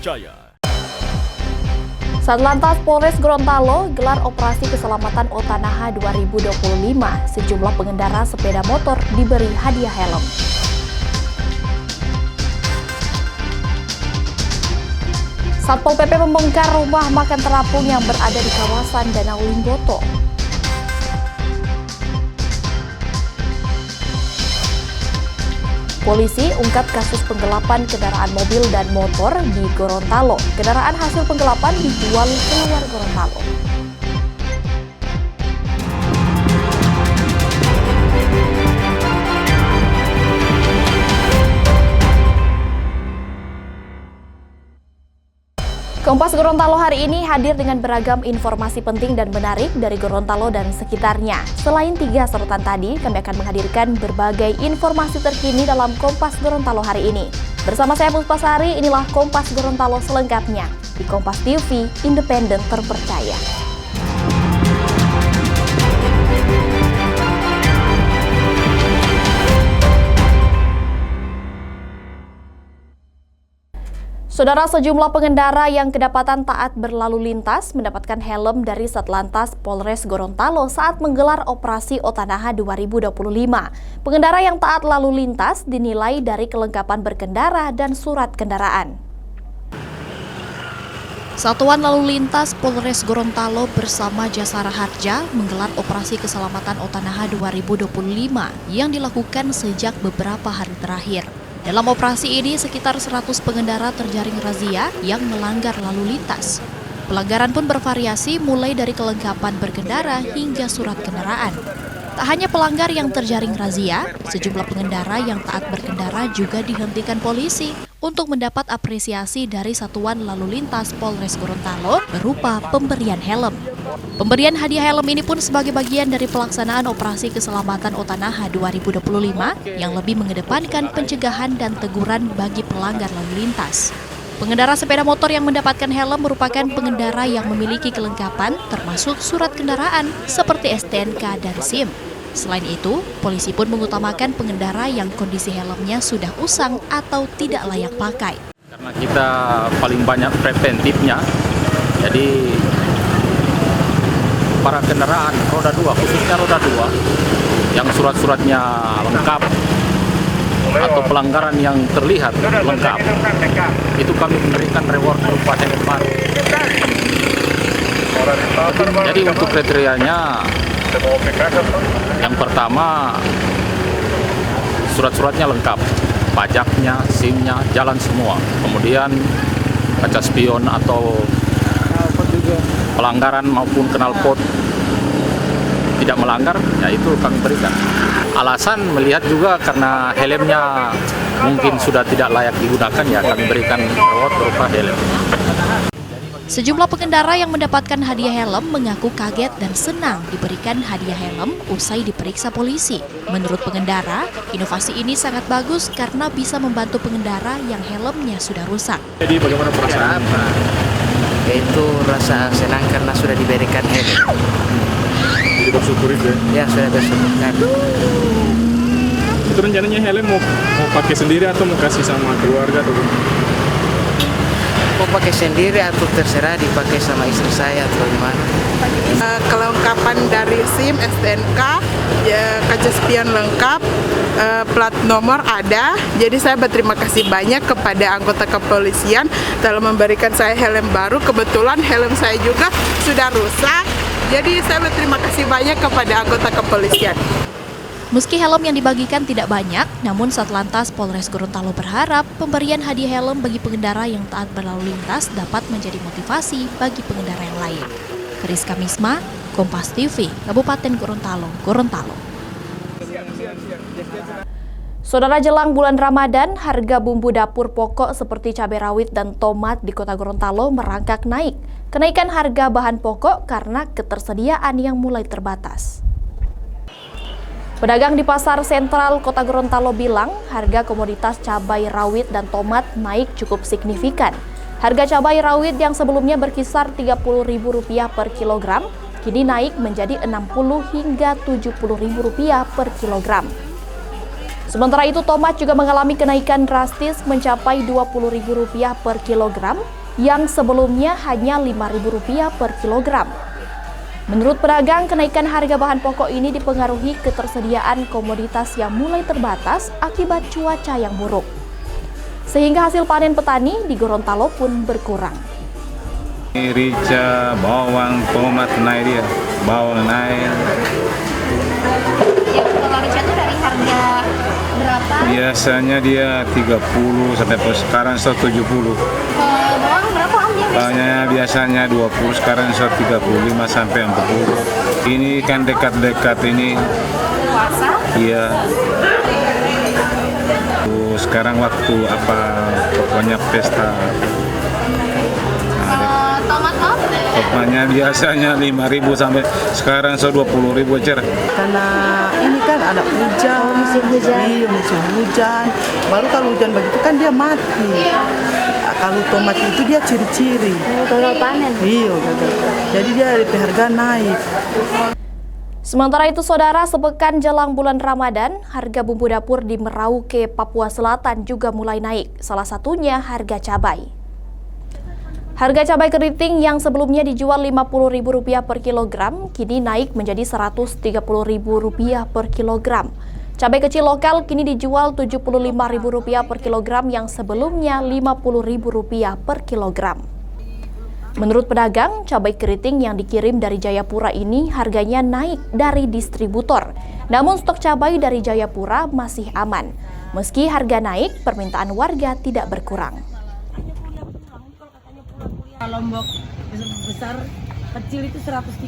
terpercaya. Satlantas Polres Gorontalo gelar operasi keselamatan Otanaha 2025. Sejumlah pengendara sepeda motor diberi hadiah helm. Satpol PP membongkar rumah makan terapung yang berada di kawasan Danau Limboto. Polisi ungkap kasus penggelapan kendaraan mobil dan motor di Gorontalo. Kendaraan hasil penggelapan dijual keluar Gorontalo. Kompas Gorontalo hari ini hadir dengan beragam informasi penting dan menarik dari Gorontalo dan sekitarnya. Selain 3 sorotan tadi, kami akan menghadirkan berbagai informasi terkini dalam Kompas Gorontalo hari ini. Bersama saya Puspasari, inilah Kompas Gorontalo selengkapnya di Kompas TV, independen terpercaya. Saudara, sejumlah pengendara yang kedapatan taat berlalu lintas mendapatkan helm dari Satlantas Polres Gorontalo saat menggelar operasi Otanaha 2025. Pengendara yang taat lalu lintas dinilai dari kelengkapan berkendara dan surat kendaraan. Satuan Lalu Lintas Polres Gorontalo bersama Jasara Harja menggelar operasi keselamatan Otanaha 2025 yang dilakukan sejak beberapa hari terakhir. Dalam operasi ini, sekitar 100 pengendara terjaring razia yang melanggar lalu lintas. Pelanggaran pun bervariasi mulai dari kelengkapan berkendara hingga surat kendaraan. Tak hanya pelanggar yang terjaring razia, sejumlah pengendara yang taat berkendara juga dihentikan polisi untuk mendapat apresiasi dari Satuan Lalu Lintas Polres Gorontalo berupa pemberian helm. Pemberian hadiah helm ini pun sebagai bagian dari pelaksanaan operasi keselamatan Otanaha 2025 yang lebih mengedepankan pencegahan dan teguran bagi pelanggar lalu lintas. Pengendara sepeda motor yang mendapatkan helm merupakan pengendara yang memiliki kelengkapan termasuk surat kendaraan seperti STNK dan SIM. Selain itu, polisi pun mengutamakan pengendara yang kondisi helmnya sudah usang atau tidak layak pakai. Karena kita paling banyak preventifnya, jadi para kendaraan roda 2, khususnya roda 2, yang surat-suratnya lengkap atau pelanggaran yang terlihat lengkap, itu kami memberikan reward berupa helm baru. Jadi untuk kriterianya, yang pertama surat-suratnya lengkap, pajaknya, SIM-nya, jalan semua. Kemudian kaca spion atau pelanggaran maupun knalpot tidak melanggar, ya itu kami berikan. Alasan melihat juga karena helmnya mungkin sudah tidak layak digunakan, ya kami berikan reward berupa helm. Sejumlah pengendara yang mendapatkan hadiah helm mengaku kaget dan senang diberikan hadiah helm usai diperiksa polisi. Menurut pengendara, inovasi ini sangat bagus karena bisa membantu pengendara yang helmnya sudah rusak. Jadi bagaimana perasaan? Yaitu rasa senang karena sudah diberikan helm. Jadi bersyukur itu ya? Ya, sudah bersyukur. Itu rencananya helm mau pakai sendiri atau mau kasih sama keluarga atau Mau pakai sendiri atau terserah dipakai sama istri saya atau gimana? Kelengkapan dari SIM, STNK, ya, kaca spion lengkap, plat nomor ada. Jadi saya berterima kasih banyak kepada anggota kepolisian telah memberikan saya helm baru. Kebetulan helm saya juga sudah rusak. Jadi saya berterima kasih banyak kepada anggota kepolisian. Meski helm yang dibagikan tidak banyak, namun Satlantas Polres Gorontalo berharap pemberian hadiah helm bagi pengendara yang taat berlalu lintas dapat menjadi motivasi bagi pengendara yang lain. Rizka Misma, Kompas TV, Kabupaten Gorontalo, Gorontalo. Saudara, jelang bulan Ramadan, harga bumbu dapur pokok seperti cabai rawit dan tomat di Kota Gorontalo merangkak naik. Kenaikan harga bahan pokok karena ketersediaan yang mulai terbatas. Pedagang di Pasar Sentral Kota Gorontalo bilang harga komoditas cabai rawit dan tomat naik cukup signifikan. Harga cabai rawit yang sebelumnya berkisar Rp30.000 per kilogram, kini naik menjadi Rp60 hingga Rp70.000 per kilogram. Sementara itu, tomat juga mengalami kenaikan drastis mencapai Rp20.000 per kilogram, yang sebelumnya hanya Rp5.000 per kilogram. Menurut pedagang, kenaikan harga bahan pokok ini dipengaruhi ketersediaan komoditas yang mulai terbatas akibat cuaca yang buruk. Sehingga hasil panen petani di Gorontalo pun berkurang. Rica, bawang, tomat naik dia, bawang naik. Yang kalau rica itu dari harga berapa? Biasanya dia 30 sampai sekarang 170. Bawang berapa Om? Bawangnya biasanya 20, sekarang 135 sampai 40. Ini kan dekat-dekat ini. Puasa? Iya. Sekarang waktu apa? Pokoknya pesta. Tomat Om? Tomatnya biasanya 5.000 sampai sekarang 120.000 cer. Karena ini kan ada hujan, musim hujan. Iya, musim hujan. Baru kalau hujan begitu kan dia mati. Nah, kalau tomat itu dia ciri-ciri. Gagal panen. Iya, gagal. Jadi dia harga naik. Sementara itu, saudara, sepekan jelang bulan Ramadan, harga bumbu dapur di Merauke, Papua Selatan juga mulai naik. Salah satunya harga cabai. Harga cabai keriting yang sebelumnya dijual Rp50.000 per kilogram, kini naik menjadi Rp130.000 per kilogram. Cabai kecil lokal kini dijual Rp75.000 per kilogram yang sebelumnya Rp50.000 per kilogram. Menurut pedagang, cabai keriting yang dikirim dari Jayapura ini harganya naik dari distributor. Namun stok cabai dari Jayapura masih aman. Meski harga naik, permintaan warga tidak berkurang. Lombok besar, kecil itu 130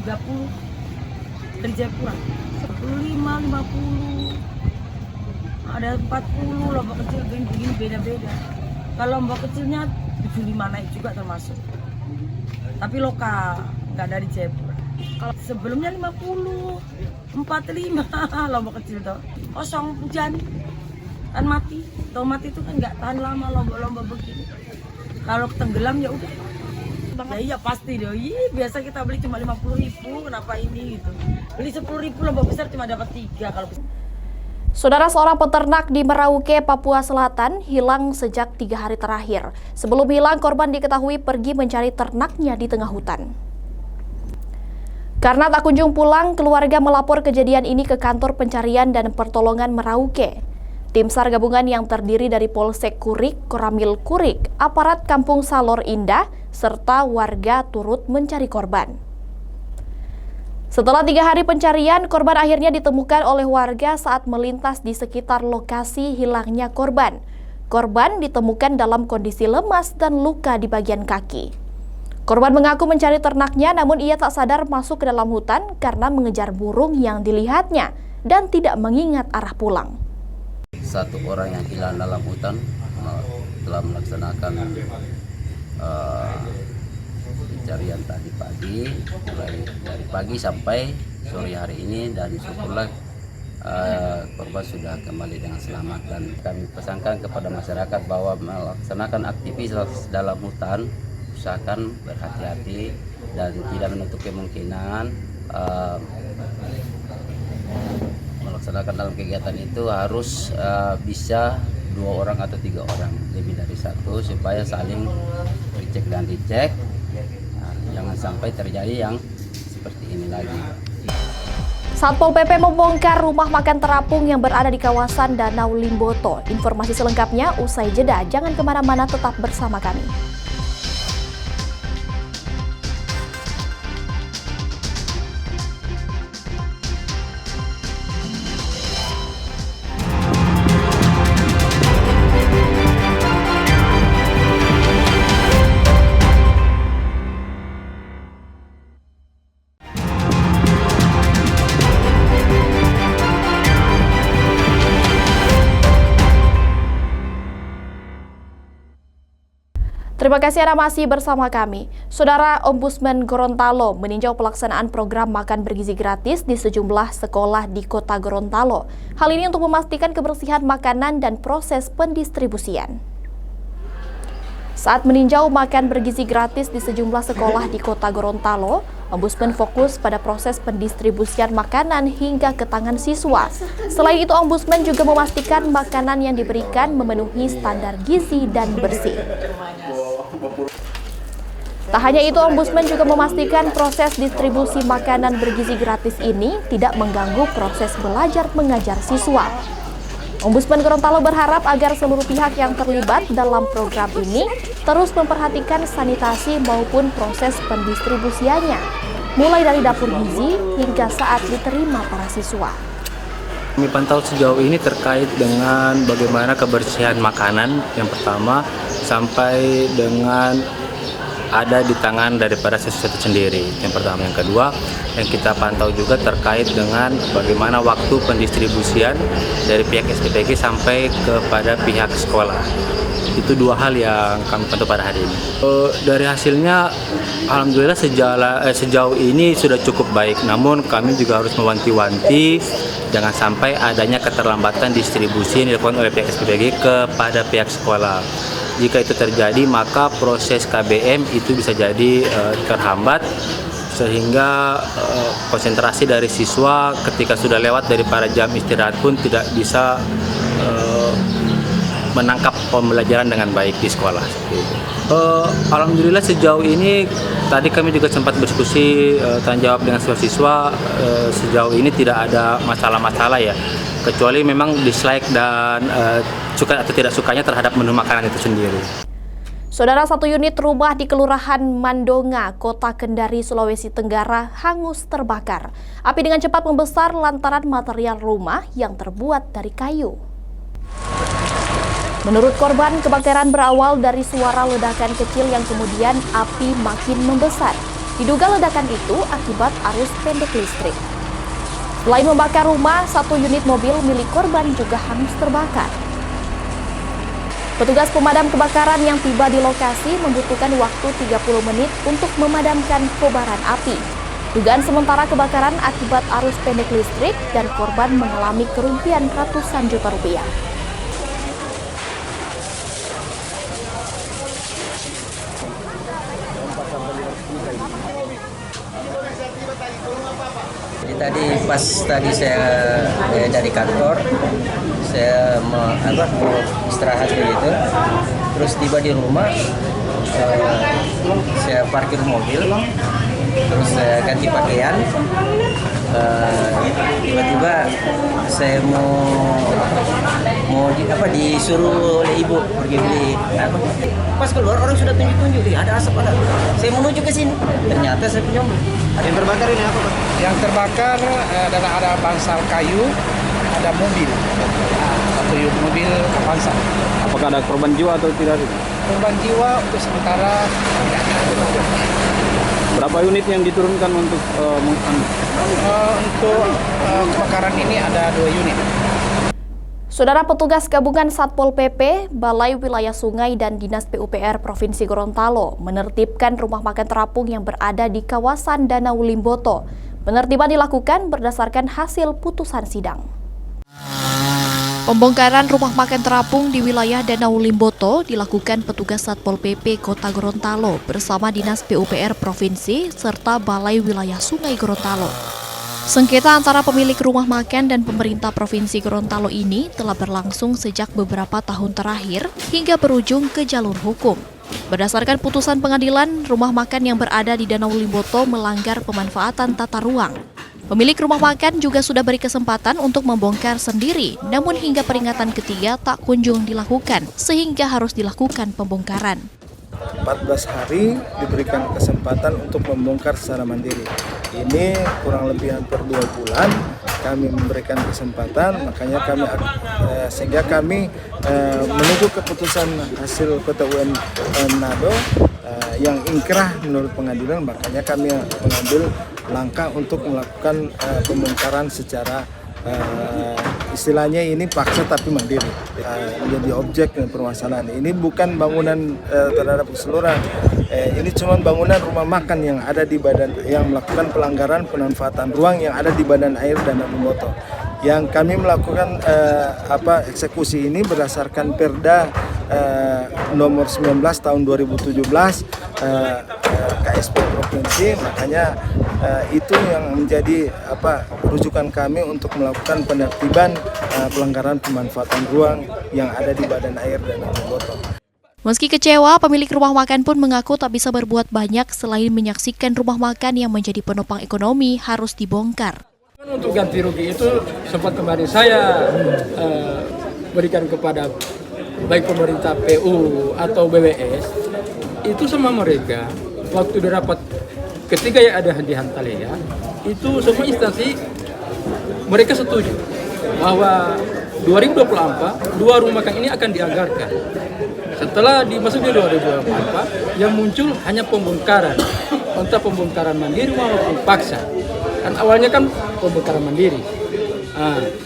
dari Jayapura, 45, 50, ada 40, lombok kecil begini beda-beda. Kalau lombok kecilnya 75 naik juga termasuk, tapi lokal, nggak dari Jayapura. Kalau sebelumnya 50, 45 lombok kecil tuh, kosong hujan, kan mati. Tomat itu kan nggak tahan lama lombok-lombok begini. Kalau tenggelam ya udah. Ya iya pasti dong. Biasa kita beli cuma 50.000, kenapa ini gitu. Beli 10.000 lombok besar cuma dapat 3 kalau. Saudara, seorang peternak di Merauke, Papua Selatan hilang sejak 3 hari terakhir. Sebelum hilang, korban diketahui pergi mencari ternaknya di tengah hutan. Karena tak kunjung pulang, keluarga melapor kejadian ini ke kantor pencarian dan pertolongan Merauke. Tim SAR gabungan yang terdiri dari Polsek Kurik, Koramil Kurik, aparat Kampung Salor Indah, serta warga turut mencari korban. Setelah 3 hari pencarian, korban akhirnya ditemukan oleh warga saat melintas di sekitar lokasi hilangnya korban. Korban ditemukan dalam kondisi lemas dan luka di bagian kaki. Korban mengaku mencari ternaknya, namun ia tak sadar masuk ke dalam hutan karena mengejar burung yang dilihatnya dan tidak mengingat arah pulang. Satu orang yang hilang dalam hutan telah melaksanakan pencarian tadi pagi, mulai dari pagi sampai sore hari ini, dan syukurlah korban sudah kembali dengan selamat. Dan kami pesankan kepada masyarakat bahwa melaksanakan aktivitas dalam hutan usahakan berhati-hati dan tidak menutup kemungkinan melaksanakan dalam kegiatan itu harus bisa 2 orang atau 3 orang, lebih dari 1, supaya saling dicek dan dicek. Jangan sampai terjadi yang seperti ini lagi. Satpol PP membongkar rumah makan terapung yang berada di kawasan Danau Limboto. Informasi selengkapnya usai jeda. Jangan kemana-mana, tetap bersama kami. Terima kasih Anda masih bersama kami. Saudara, Ombudsman Gorontalo meninjau pelaksanaan program makan bergizi gratis di sejumlah sekolah di Kota Gorontalo. Hal ini untuk memastikan kebersihan makanan dan proses pendistribusian. Saat meninjau makan bergizi gratis di sejumlah sekolah di Kota Gorontalo, Ombudsman fokus pada proses pendistribusian makanan hingga ke tangan siswa. Selain itu, Ombudsman juga memastikan makanan yang diberikan memenuhi standar gizi dan bersih. Tak hanya itu, Ombudsman juga memastikan proses distribusi makanan bergizi gratis ini tidak mengganggu proses belajar mengajar siswa. Ombudsman Gorontalo berharap agar seluruh pihak yang terlibat dalam program ini terus memperhatikan sanitasi maupun proses pendistribusiannya, mulai dari dapur gizi hingga saat diterima para siswa. Kami pantau sejauh ini terkait dengan bagaimana kebersihan makanan yang pertama sampai dengan ada di tangan daripada siswa itu sendiri. Yang pertama, yang kedua, yang kita pantau juga terkait dengan bagaimana waktu pendistribusian dari pihak SPPG sampai kepada pihak sekolah. Itu dua hal yang kami pantau pada hari ini. Dari hasilnya, alhamdulillah sejauh ini sudah cukup baik. Namun kami juga harus mewanti-wanti jangan sampai adanya keterlambatan distribusi yang dilakukan oleh pihak SPPG kepada pihak sekolah. Jika itu terjadi, maka proses KBM itu bisa jadi terhambat sehingga konsentrasi dari siswa ketika sudah lewat dari para jam istirahat pun tidak bisa menangkap pembelajaran dengan baik di sekolah. Alhamdulillah sejauh ini tadi kami juga sempat berdiskusi tanya jawab dengan siswa. Sejauh ini tidak ada masalah-masalah ya, kecuali memang dislike dan suka atau tidak sukanya terhadap menu makanan itu sendiri. Saudara, satu unit rumah di Kelurahan Mandonga, Kota Kendari, Sulawesi Tenggara hangus terbakar. Api dengan cepat membesar lantaran material rumah yang terbuat dari kayu. Menurut korban, kebakaran berawal dari suara ledakan kecil yang kemudian api makin membesar. Diduga ledakan itu akibat arus pendek listrik. Selain membakar rumah, satu unit mobil milik korban juga hangus terbakar. Petugas pemadam kebakaran yang tiba di lokasi membutuhkan waktu 30 menit untuk memadamkan kobaran api. Dugaan sementara kebakaran akibat arus pendek listrik dan korban mengalami kerugian ratusan juta rupiah. Jadi tadi pas saya dari kantor, saya mau istirahat begitu, terus tiba di rumah, saya parkir mobil, terus saya ganti pakaian, tiba-tiba saya mau disuruh oleh ibu pergi beli apa. Pas keluar orang sudah tunjuk-tunjuk, ada asap ada. Saya menuju ke sini, ternyata saya punya. Yang terbakar ini apa, Pak? Yang terbakar adalah ada bangsal kayu, ada mobil, satu unit mobil Avanza. Apakah ada korban jiwa atau tidak? Korban jiwa untuk sementara tidak ada. Berapa unit yang diturunkan untuk kebakaran ini ada 2 unit. Saudara, petugas gabungan Satpol PP, Balai Wilayah Sungai dan Dinas PUPR Provinsi Gorontalo menertibkan rumah makan terapung yang berada di kawasan Danau Limboto. Penertiban dilakukan berdasarkan hasil putusan sidang. Pembongkaran rumah makan terapung di wilayah Danau Limboto dilakukan petugas Satpol PP Kota Gorontalo bersama Dinas PUPR Provinsi serta Balai Wilayah Sungai Gorontalo. Sengketa antara pemilik rumah makan dan pemerintah Provinsi Gorontalo ini telah berlangsung sejak beberapa tahun terakhir hingga berujung ke jalur hukum. Berdasarkan putusan pengadilan, rumah makan yang berada di Danau Limboto melanggar pemanfaatan tata ruang. Pemilik rumah makan juga sudah beri kesempatan untuk membongkar sendiri, namun hingga peringatan ketiga tak kunjung dilakukan, sehingga harus dilakukan pembongkaran. 14 hari diberikan kesempatan untuk membongkar secara mandiri. Ini kurang lebih hampir 2 bulan kami memberikan kesempatan, makanya kami sehingga kami menunggu keputusan hasil PT-UN Manado yang ingkrah menurut pengadilan, makanya kami mengambil langkah untuk melakukan pembongkaran secara istilahnya ini paksa tapi mandiri, menjadi objek permasalahan. Ini bukan bangunan terhadap keseluruhan, ini cuma bangunan rumah makan yang ada di badan, yang melakukan pelanggaran pemanfaatan ruang yang ada di badan air Danau Limboto. Yang kami melakukan eksekusi ini berdasarkan Perda nomor 19 tahun 2017 KSP Provinsi, makanya itu yang menjadi rujukan kami untuk melakukan penertiban pelanggaran pemanfaatan ruang yang ada di Badan Air Danau Limboto. Meski kecewa, pemilik rumah makan pun mengaku tak bisa berbuat banyak selain menyaksikan rumah makan yang menjadi penopang ekonomi harus dibongkar. Untuk ganti rugi itu sempat kemarin saya berikan kepada baik pemerintah PU atau BWS, itu sama mereka waktu dirapat ketika yang ada di Hantalea, itu semua instansi mereka setuju bahwa 2024 2 rumah makan ini akan dianggarkan. Setelah dimasuki 2024, yang muncul hanya pembongkaran, entah pembongkaran mandiri maupun paksa. Kan awalnya kan pembongkaran mandiri.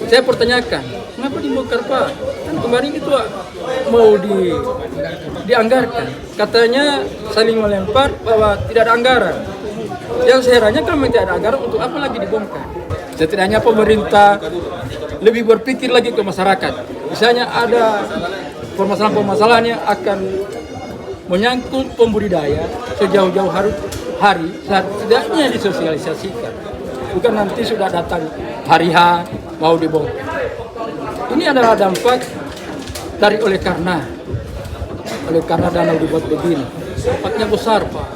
Saya pertanyakan, kenapa dibongkar Pak? Kan kemarin itu mau dianggarkan. Katanya saling melempar bahwa tidak ada anggaran. Yang herannya kan tidak ada anggaran, untuk apa lagi dibongkar? Setidaknya pemerintah lebih berpikir lagi ke masyarakat. Misalnya ada permasalahan-permasalahan yang akan menyangkut pembudidaya sejauh-jauh hari, setidaknya disosialisasikan. Bukan nanti sudah datang hari H mau dibongkar. Ini adalah dampak dari oleh karena danau dibuat begini. Dampaknya besar Pak.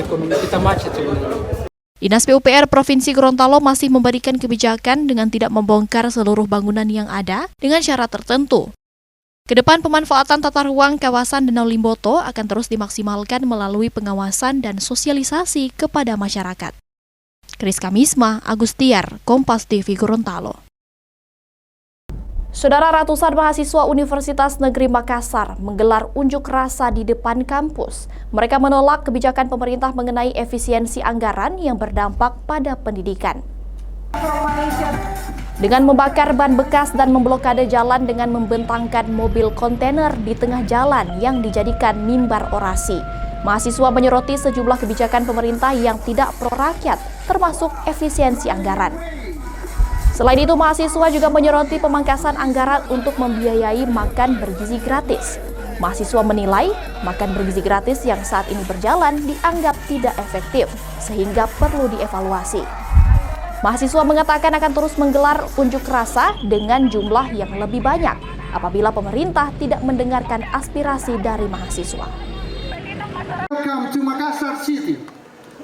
Ekonomi kita macet sebenarnya. Dinas PUPR Provinsi Gorontalo masih memberikan kebijakan dengan tidak membongkar seluruh bangunan yang ada dengan syarat tertentu. Kedepan pemanfaatan tata ruang kawasan Danau Limboto akan terus dimaksimalkan melalui pengawasan dan sosialisasi kepada masyarakat. Kriska Misma, Agustiar, Kompas TV Gorontalo. Saudara, ratusan mahasiswa Universitas Negeri Makassar menggelar unjuk rasa di depan kampus. Mereka menolak kebijakan pemerintah mengenai efisiensi anggaran yang berdampak pada pendidikan. Dengan membakar ban bekas dan memblokade jalan dengan membentangkan mobil kontainer di tengah jalan yang dijadikan mimbar orasi. Mahasiswa menyoroti sejumlah kebijakan pemerintah yang tidak pro rakyat, termasuk efisiensi anggaran. Selain itu, mahasiswa juga menyoroti pemangkasan anggaran untuk membiayai makan bergizi gratis. Mahasiswa menilai makan bergizi gratis yang saat ini berjalan dianggap tidak efektif, sehingga perlu dievaluasi. Mahasiswa mengatakan akan terus menggelar unjuk rasa dengan jumlah yang lebih banyak apabila pemerintah tidak mendengarkan aspirasi dari mahasiswa. Welcome to Makassar City,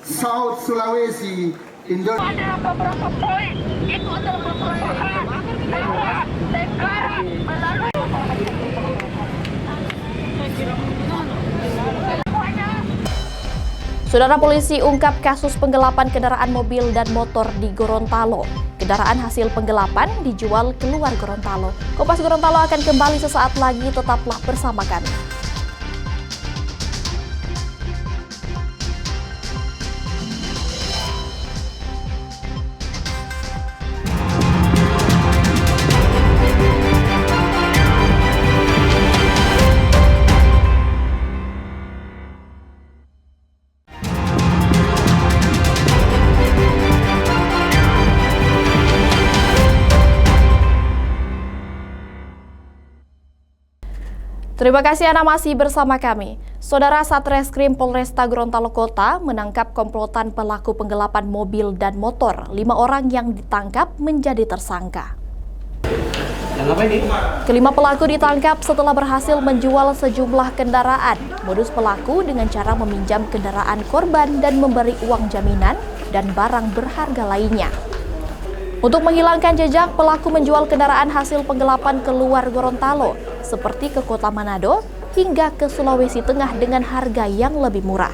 South Sulawesi, Indonesia. Ada beberapa poin, itu adalah beberapa hal bahwa negara melalui Saudara, polisi ungkap kasus penggelapan kendaraan mobil dan motor di Gorontalo. Kendaraan hasil penggelapan dijual keluar Gorontalo. Kompas Gorontalo akan kembali sesaat lagi, tetaplah bersama kami. Terima kasih Anda masih bersama kami. Saudara, Satreskrim Polresta Gorontalo Kota menangkap komplotan pelaku penggelapan mobil dan motor. 5 orang yang ditangkap menjadi tersangka. Kelima pelaku ditangkap setelah berhasil menjual sejumlah kendaraan. Modus pelaku dengan cara meminjam kendaraan korban dan memberi uang jaminan dan barang berharga lainnya. Untuk menghilangkan jejak, pelaku menjual kendaraan hasil penggelapan keluar Gorontalo, seperti ke kota Manado hingga ke Sulawesi Tengah dengan harga yang lebih murah.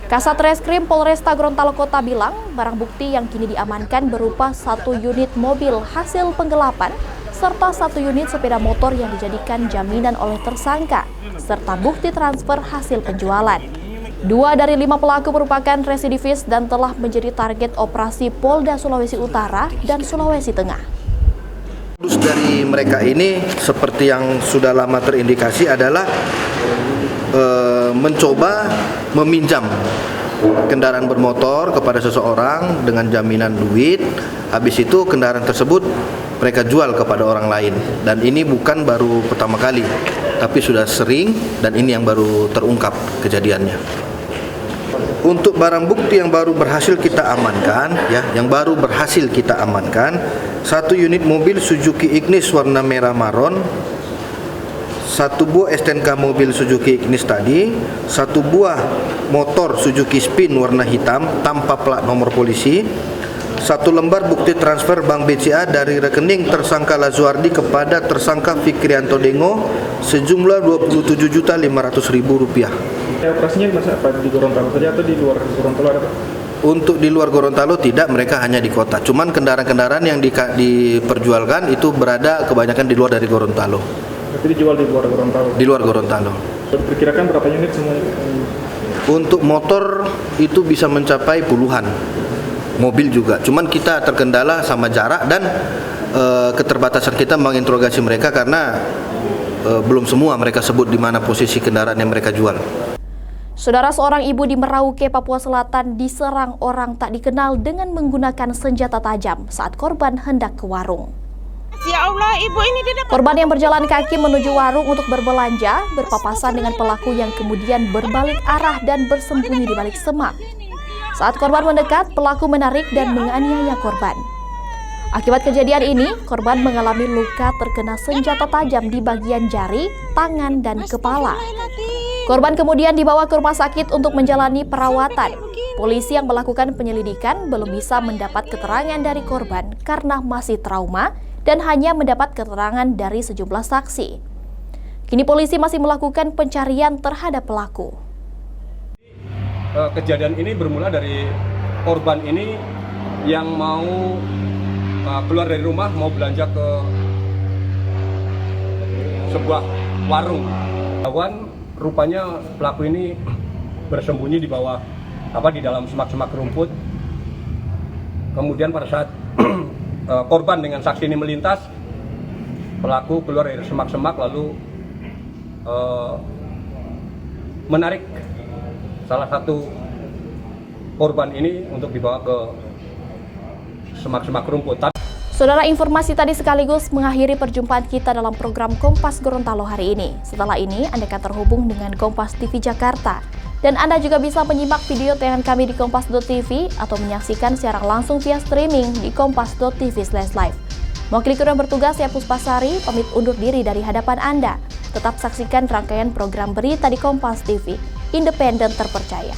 Kasat Reskrim Polresta Gorontalo Kota bilang, barang bukti yang kini diamankan berupa 1 unit mobil hasil penggelapan, serta 1 unit sepeda motor yang dijadikan jaminan oleh tersangka, serta bukti transfer hasil penjualan. 2 dari 5 pelaku merupakan residivis dan telah menjadi target operasi Polda Sulawesi Utara dan Sulawesi Tengah. Modus dari mereka ini seperti yang sudah lama terindikasi adalah mencoba meminjam kendaraan bermotor kepada seseorang dengan jaminan duit. Habis itu kendaraan tersebut mereka jual kepada orang lain. Dan ini bukan baru pertama kali, tapi sudah sering dan ini yang baru terungkap kejadiannya. Untuk barang bukti yang baru berhasil kita amankan, satu unit mobil Suzuki Ignis warna merah maron, satu buah STNK mobil Suzuki Ignis tadi, satu buah motor Suzuki Spin warna hitam tanpa plat nomor polisi, satu lembar bukti transfer Bank BCA dari rekening tersangka Lazuardi kepada tersangka Fikrianto Dengo sejumlah Rp27.500.000. Operasinya apa di Gorontalo saja atau di luar Gorontalo ada, Pak? Untuk di luar Gorontalo tidak, mereka hanya di kota. Cuman kendaraan-kendaraan yang diperjualkan itu berada kebanyakan di luar dari Gorontalo. Berarti dijual di luar Gorontalo? Di luar Gorontalo. Perkirakan berapa unit semuanya? Untuk motor itu bisa mencapai puluhan, mobil juga. Cuman kita terkendala sama jarak dan keterbatasan kita menginterogasi mereka karena belum semua mereka sebut di mana posisi kendaraan yang mereka jual. Saudara, seorang ibu di Merauke, Papua Selatan diserang orang tak dikenal dengan menggunakan senjata tajam saat korban hendak ke warung. Ya Allah, ibu ini di depan. Korban yang berjalan kaki menuju warung untuk berbelanja berpapasan dengan pelaku yang kemudian berbalik arah dan bersembunyi di balik semak. Saat korban mendekat, pelaku menarik dan menganiaya korban. Akibat kejadian ini, korban mengalami luka terkena senjata tajam di bagian jari, tangan, dan kepala. Korban kemudian dibawa ke rumah sakit untuk menjalani perawatan. Polisi yang melakukan penyelidikan belum bisa mendapat keterangan dari korban karena masih trauma dan hanya mendapat keterangan dari sejumlah saksi. Kini polisi masih melakukan pencarian terhadap pelaku. Kejadian ini bermula dari korban ini yang mau keluar dari rumah, mau belanja ke sebuah warung. Rupanya pelaku ini bersembunyi di bawah di dalam semak-semak rumput. Kemudian pada saat korban dengan saksi ini melintas, pelaku keluar dari semak-semak lalu menarik salah satu korban ini untuk dibawa ke semak-semak rumput. Saudara, informasi tadi sekaligus mengakhiri perjumpaan kita dalam program Kompas Gorontalo hari ini. Setelah ini, Anda akan terhubung dengan Kompas TV Jakarta. Dan Anda juga bisa menyimak video tayangan kami di kompas.tv atau menyaksikan secara langsung via streaming di kompas.tv/live. Mewakili kru yang bertugas, saya Puspasari, pamit undur diri dari hadapan Anda. Tetap saksikan rangkaian program berita di Kompas TV, independen terpercaya.